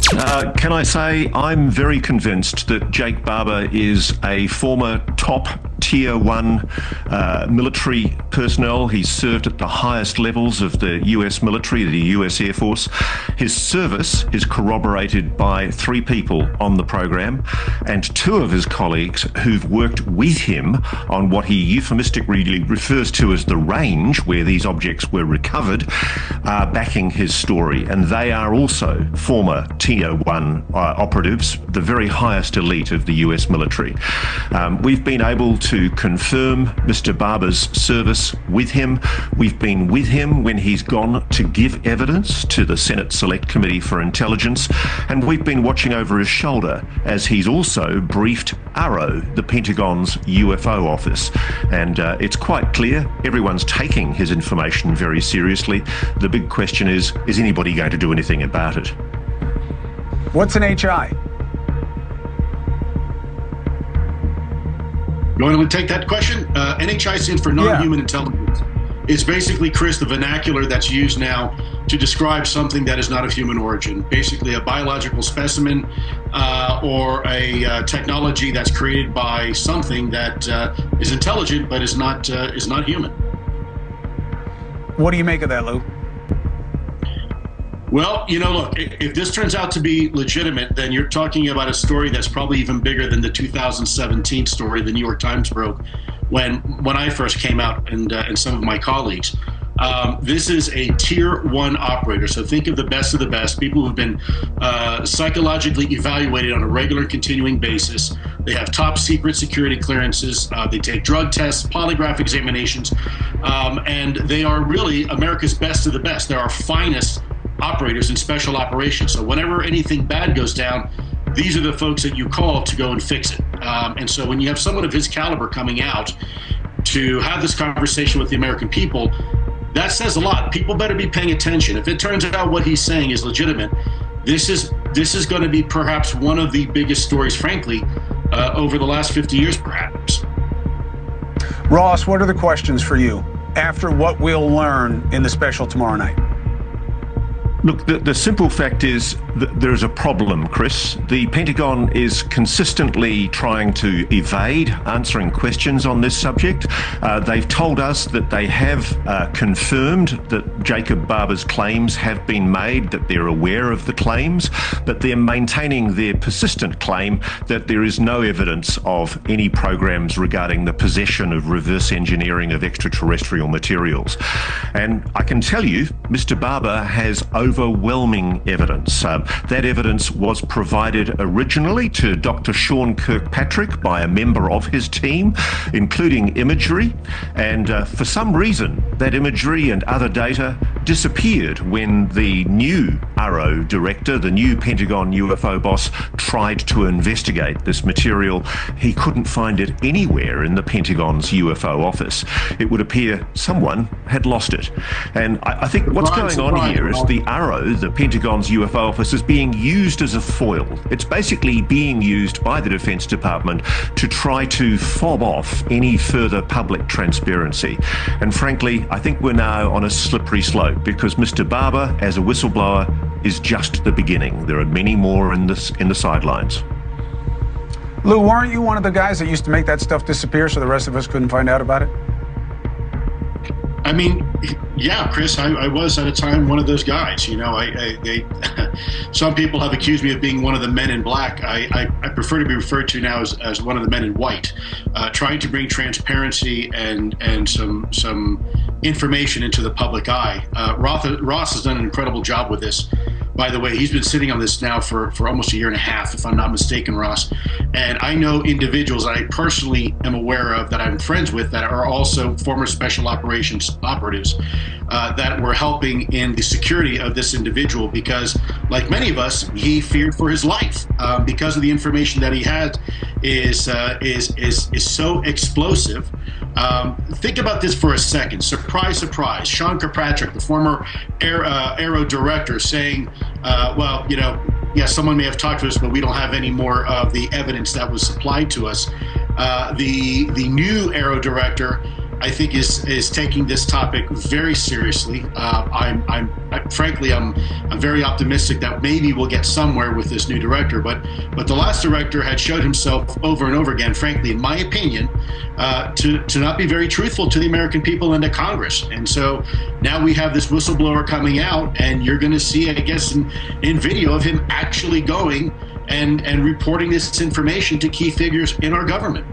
Can I say I'm very convinced that Jake Barber is a former top Tier 1 military personnel. He's served at the highest levels of the US military, the US Air Force. His service is corroborated by 3 people on the program and 2 of his colleagues who've worked with him on what he euphemistically refers to as the range where these objects were recovered, backing his story. And they are also former Tier 1 operatives, the very highest elite of the US military. We've been able to confirm Mr. Barber's service with him. We've been with him when he's gone to give evidence to the Senate Select Committee for Intelligence, and we've been watching over his shoulder as he's also briefed ARRO, the Pentagon's UFO office. And it's quite clear everyone's taking his information very seriously. The big question is anybody going to do anything about it? What's an HI? You want to take that question? NHI stands for non-human intelligence. It's basically, Chris, the vernacular that's used now to describe something that is not of human origin. Basically a biological specimen or a technology that's created by something that is intelligent but is not human. What do you make of that, Lou? Well, look, if this turns out to be legitimate, then you're talking about a story that's probably even bigger than the 2017 story the New York Times broke when I first came out and some of my colleagues. This is a Tier 1 operator. So think of the best, people who've been psychologically evaluated on a regular continuing basis. They have top secret security clearances. They take drug tests, polygraph examinations, and they are really America's best of the best. They're our finest operators in special operations. So whenever anything bad goes down, these are the folks that you call to go and fix it. And so when you have someone of his caliber coming out to have this conversation with the American people, that says a lot. People better be paying attention. If it turns out what he's saying is legitimate, this is going to be perhaps one of the biggest stories, frankly, over the last 50 years, perhaps. Ross, what are the questions for you after what we'll learn in the special tomorrow night? Look, the simple fact is that there is a problem, Chris. The Pentagon is consistently trying to evade answering questions on this subject. They've told us that they have confirmed that Jacob Barber's claims have been made, that they're aware of the claims, but they're maintaining their persistent claim that there is no evidence of any programs regarding the possession of reverse engineering of extraterrestrial materials. And I can tell you, Mr. Barber has overwhelming evidence. That evidence was provided originally to Dr. Sean Kirkpatrick by a member of his team, including imagery, and for some reason that imagery and other data disappeared when the new ARRO director, the new Pentagon UFO boss, tried to investigate this material. He couldn't find it anywhere in the Pentagon's UFO office. It would appear someone had lost it. And I think what's going on here is the ARRO, the Pentagon's UFO office, is being used as a foil. It's basically being used by the Defense Department to try to fob off any further public transparency. And frankly, I think we're now on a slippery slope because Mr. Barber, as a whistleblower, is just the beginning. There are many more in the sidelines. Lou, weren't you one of the guys that used to make that stuff disappear so the rest of us couldn't find out about it? I mean, yeah, Chris, I was at a time one of those guys. Some people have accused me of being one of the men in black. I prefer to be referred to now as one of the men in white, trying to bring transparency and some information into the public eye. Ross has done an incredible job with this. By the way, he's been sitting on this now for almost a year and a half, if I'm not mistaken, Ross. And I know individuals that I personally am aware of, that I'm friends with, that are also former special operations operatives that were helping in the security of this individual because, like many of us, he feared for his life because of the information that he had is so explosive. Think about this for a second. Surprise, surprise. Sean Kirkpatrick, the former ARRO director, saying, someone may have talked to us, but we don't have any more of the evidence that was supplied to us. The new ARRO director I think is taking this topic very seriously. Frankly, I'm very optimistic that maybe we'll get somewhere with this new director. But the last director had showed himself over and over again, frankly, in my opinion, to not be very truthful to the American people and to Congress. And so now we have this whistleblower coming out, and you're going to see, I guess, in video of him actually going and reporting this information to key figures in our government.